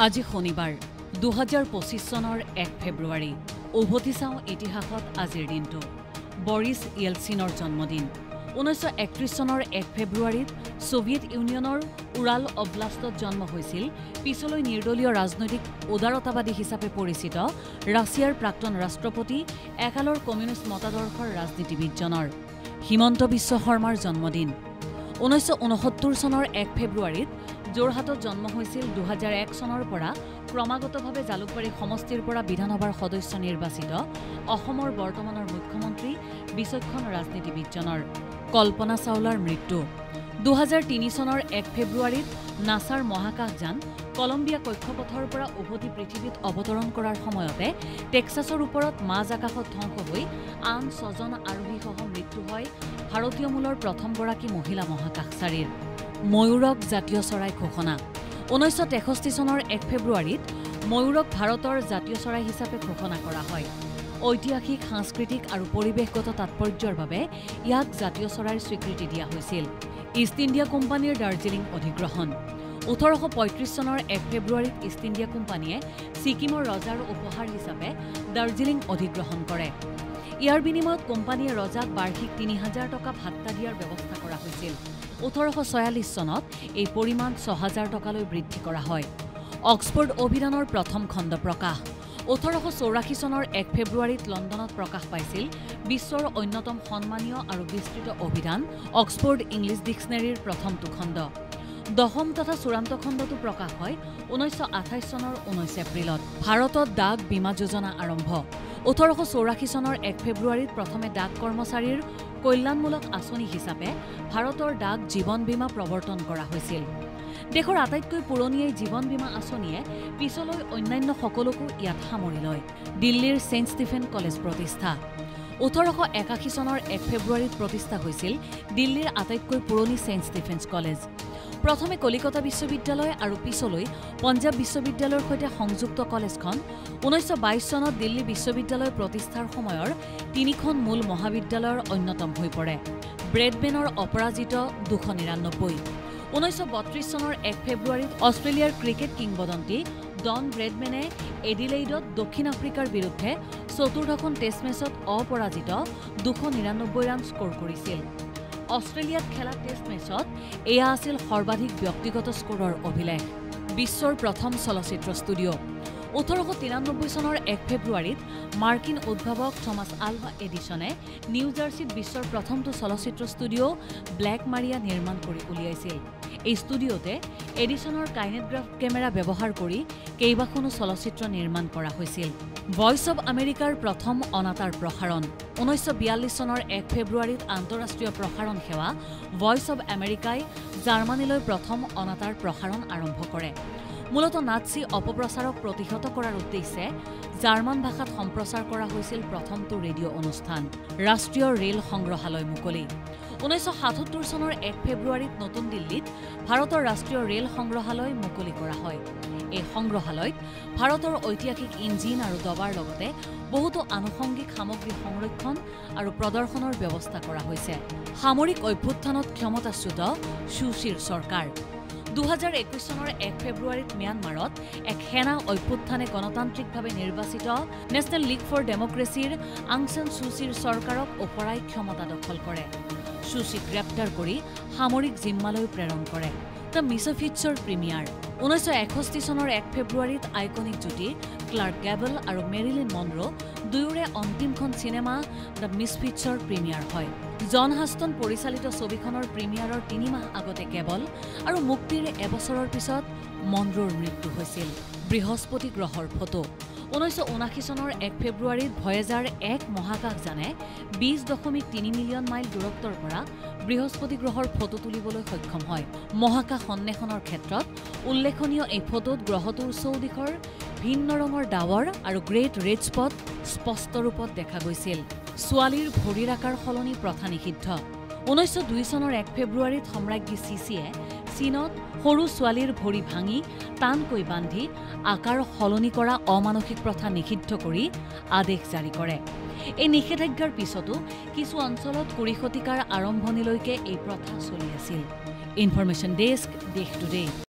আজি শনিবাৰ 2025 চনৰ 1 ফেব্ৰুৱাৰী উভতি চাওঁ ইতিহাসত আজিৰ দিনটো বৰিছ য়েলচিনৰ জন্মদিন 1931 চনৰ 1 ফেব্ৰুৱাৰীত সোভিয়েট ইউনিয়নৰ উৰাল অব্লাষ্টত জন্ম হৈছিল পিছলৈ নিৰ্দলীয় ৰাজনৈতিক উদাৰতাবাদী হিচাপে পৰিচিত ৰাছিয়াৰ প্ৰাক্তন ৰাষ্ট্ৰপতি একালৰ কমিউনিষ্ট মতাদৰ্শৰ ৰাজনীতিবিদজনৰ হিমন্ত বিশ্ব শৰ্মাৰ জন্মদিন 1969 চনৰ 1 ফেব্ৰুৱাৰীত যোৰহাটত জন্ম হৈছিল 2001 চনৰ পৰা ক্ৰমাগতভাৱে জালুকবাৰী সমষ্টিৰ পৰা বিধানসভাৰ সদস্য নিৰ্বাচিত অসমৰ বৰ্তমানৰ মুখ্যমন্ত্ৰী বিচক্ষণ ৰাজনীতিবিদজনৰ কল্পনা চাওলাৰ মৃত্যু 2003 চনৰ 1 ফেব্ৰুৱাৰীত নাছাৰ মহাকাশযান কলম্বিয়া কক্ষপথৰ পৰা উভতি পৃথিৱীত অৱতৰণ কৰাৰ সময়তে টেক্সাছৰ ওপৰত মাজ আকাশত ধ্বংস হৈ আন 6 জন আৰোহীসহ মৃত্যু হয় ভাৰতীয় মূলৰ প্ৰথমগৰাকী মহিলা মহাকাশচাৰীৰ ময়ূৰক জাতীয় চৰাই ঘোষণা 1963 চনৰ 1 ফেব্ৰুৱাৰীত ময়ূৰক ভাৰতৰ জাতীয় চৰাই হিচাপে ঘোষণা কৰা হয় ঐতিহাসিক সাংস্কৃতিক আৰু পৰিৱেশগত তাৎপৰ্যৰ বাবে ইয়াক জাতীয় চৰাইৰ স্বীকৃতি দিয়া হৈছিল ইষ্ট ইণ্ডিয়া কোম্পানীৰ দাৰ্জিলিং অধিগ্ৰহণ 1835 চনৰ 1 ফেব্ৰুৱাৰীত ইষ্ট ইণ্ডিয়া কোম্পানীয়ে ছিকিমৰ ৰজাৰ উপহাৰ হিচাপে দাৰ্জিলিং অধিগ্ৰহণ কৰে ইয়াৰ বিনিময়ত কোম্পানীয়ে ৰজাক বাৰ্ষিক 3000 টকা ভাত্তা দিয়াৰ ব্যৱস্থা কৰা হৈছিল 1846 চনত এই পৰিমাণ 6000 টকালৈ বৃদ্ধি কৰা হয় অক্সফোৰ্ড অভিধানৰ প্ৰথম খণ্ড প্ৰকাশ 1884 চনৰ 1 ফেব্ৰুৱাৰীত লণ্ডনত প্ৰকাশ পাইছিল বিশ্বৰ অন্যতম সন্মানীয় আৰু বিস্তৃত অভিধান অক্সফোৰ্ড ইংলিছ ডিক্সনেৰীৰ প্ৰথমটো খণ্ড দশম তথা চূড়ান্ত খণ্ডটো প্ৰকাশ হয় 1928 চনৰ 19 এপ্ৰিলত ভাৰতত ডাক বীমা যোজনা আৰম্ভ 1884 চনৰ 1 ফেব্ৰুৱাৰীত প্ৰথমে ডাক কৰ্মচাৰীৰ কল্যাণমূলক আঁচনি হিচাপে ভাৰতৰ ডাক জীৱন বীমা প্ৰৱৰ্তন কৰা হৈছিল দেশৰ আটাইতকৈ পুৰণি এই জীৱন বীমা আঁচনিয়ে পিছলৈ অন্যান্য সকলোকো ইয়াত সামৰি লয় দিল্লীৰ ছেইণ্ট ষ্টিফেন কলেজ প্ৰতিষ্ঠা 1881 চনৰ 1 ফেব্ৰুৱাৰীত প্ৰতিষ্ঠা হৈছিল দিল্লীৰ আটাইতকৈ পুৰণি ছেইণ্ট ষ্টিফেন্স কলেজ প্ৰথমে কলিকতা বিশ্ববিদ্যালয় আৰু পিছলৈ পঞ্জাৱ বিশ্ববিদ্যালয়ৰ সৈতে সংযুক্ত কলেজখন 1922 চনত দিল্লী বিশ্ববিদ্যালয় প্ৰতিষ্ঠাৰ সময়ৰ তিনিখন মূল মহাবিদ্যালয়ৰ অন্যতম হৈ পৰে ব্ৰেডবেনৰ অপৰাজিত 299 1932 চনৰ 1 ফেব্ৰুৱাৰীত অষ্ট্ৰেলিয়াৰ ক্ৰিকেট কিংবদন্তি ডন ব্ৰেডমেনে এডিলেইডত দক্ষিণ আফ্ৰিকাৰ বিৰুদ্ধে চতুৰ্থখন টেষ্ট মেচত অপৰাজিত 299 ৰান স্ক'ৰ কৰিছিল অষ্ট্ৰেলিয়াত খেলা টেষ্ট মেচত এয়া আছিল সৰ্বাধিক ব্যক্তিগত স্ক'ৰৰ অভিলেখ বিশ্বৰ প্ৰথম চলচ্চিত্ৰ ষ্টুডিঅ' 1893 চনৰ 1 ফেব্ৰুৱাৰীত মাৰ্কিন উদ্ভাৱক থমাছ আলভা এডিছনে নিউ জাৰ্চিত বিশ্বৰ প্ৰথমটো চলচ্চিত্ৰ ষ্টুডিঅ' ব্লেক মাৰিয়া নিৰ্মাণ কৰি উলিয়াইছিল এই ষ্টুডিঅ'তে এডিছনৰ কাইনেটগ্ৰাফ কেমেৰা ব্যৱহাৰ কৰি কেইবাখনো চলচ্চিত্ৰ নিৰ্মাণ কৰা হৈছিল ভইচ অৱ আমেৰিকাৰ প্ৰথম অনাতাঁৰ প্ৰসাৰণ 1942 চনৰ 1 ফেব্ৰুৱাৰীত আন্তঃৰাষ্ট্ৰীয় প্ৰসাৰণ সেৱা ভইচ অৱ আমেৰিকাই জাৰ্মানীলৈ প্ৰথম অনাতাঁৰ প্ৰসাৰণ আৰম্ভ কৰে মূলতঃ নাৎসি অপপ্ৰচাৰক প্ৰতিহত কৰাৰ উদ্দেশ্যে জাৰ্মান ভাষাত সম্প্ৰচাৰ কৰা হৈছিল প্ৰথমটো ৰেডিঅ' অনুষ্ঠান ৰাষ্ট্ৰীয় ৰেল সংগ্ৰহালয় মুকলি 1977 চনৰ 1 ফেব্ৰুৱাৰীত নতুন দিল্লীত ভাৰতৰ ৰাষ্ট্ৰীয় ৰেল সংগ্ৰহালয় মুকলি কৰা হয় এই সংগ্ৰহালয়ত ভাৰতৰ ঐতিহাসিক ইঞ্জিন আৰু ডবাৰ লগতে বহুতো আনুষংগিক সামগ্ৰী সংৰক্ষণ আৰু প্ৰদৰ্শনৰ ব্যৱস্থা কৰা হৈছে সামৰিক অভ্যুত্থানত ক্ষমতাচ্যুত সুচিৰ চৰকাৰ 2021 চনৰ 1 ফেব্ৰুৱাৰীত ম্যানমাৰত এক সেনা অভ্যুত্থানে গণতান্ত্ৰিকভাৱে নিৰ্বাচিত নেশ্যনেল লীগ ফৰ ডেমক্ৰেচিৰ আং সান সুচিৰ চৰকাৰক ওপৰাই ক্ষমতা দখল কৰে সুচিক গ্ৰেপ্তাৰ কৰি সামৰিক জিম্মালৈ প্ৰেৰণ কৰে দ্য মিছফিটছৰ প্ৰিমিয়াৰ 1961 চনৰ 1 ফেব্ৰুৱাৰীত আইকনিক জুটি ক্লাৰ্ক গেবল আৰু মেৰিলিন মনৰো দুয়োৰে অন্তিমখন চিনেমা দ্য মিছফিটছৰ প্ৰিমিয়াৰ হয় জন হাষ্টন পৰিচালিত ছবিখনৰ প্ৰিমিয়াৰৰ 3 মাহ আগতে গেবল আৰু মুক্তিৰ এবছৰৰ পিছত মনৰোৰ মৃত্যু হৈছিল বৃহস্পতি গ্ৰহৰ ফটো 1979 চনৰ 1 ফেব্ৰুৱাৰীত ভয়েজাৰ 1 মহাকাশযানে 20.3 মিলিয়ন মাইল দূৰত্বৰ পৰা বৃহস্পতি গ্ৰহৰ ফটো তুলিবলৈ সক্ষম হয় মহাকাশ অন্বেষণৰ ক্ষেত্ৰত উল্লেখনীয় এই ফটোত গ্ৰহটোৰ চৌদিশৰ ভিন্ন ৰঙৰ ডাৱৰ আৰু গ্ৰেট ৰেড স্পট স্পষ্ট ৰূপত দেখা গৈছিল ছোৱালীৰ ভৰিৰ আকাৰ সলনি প্ৰথা নিষিদ্ধ 1902 চনৰ 1 ফেব্ৰুৱাৰীত সম্ৰাজ্ঞী চিচিয়ে চীনত সৰু ছোৱালীৰ ভৰি ভাঙি টানকৈ বান্ধি আকাৰ সলনি কৰা অমানসিক প্ৰথা নিষিদ্ধ কৰি আদেশ জাৰি কৰে এই নিষেধাজ্ঞাৰ পিছতো কিছু অঞ্চলত 20 শতিকাৰ আৰম্ভণিলৈকে এই প্ৰথা চলি আছিল ইনফৰমেশ্যন ডেস্ক দেশ টুডে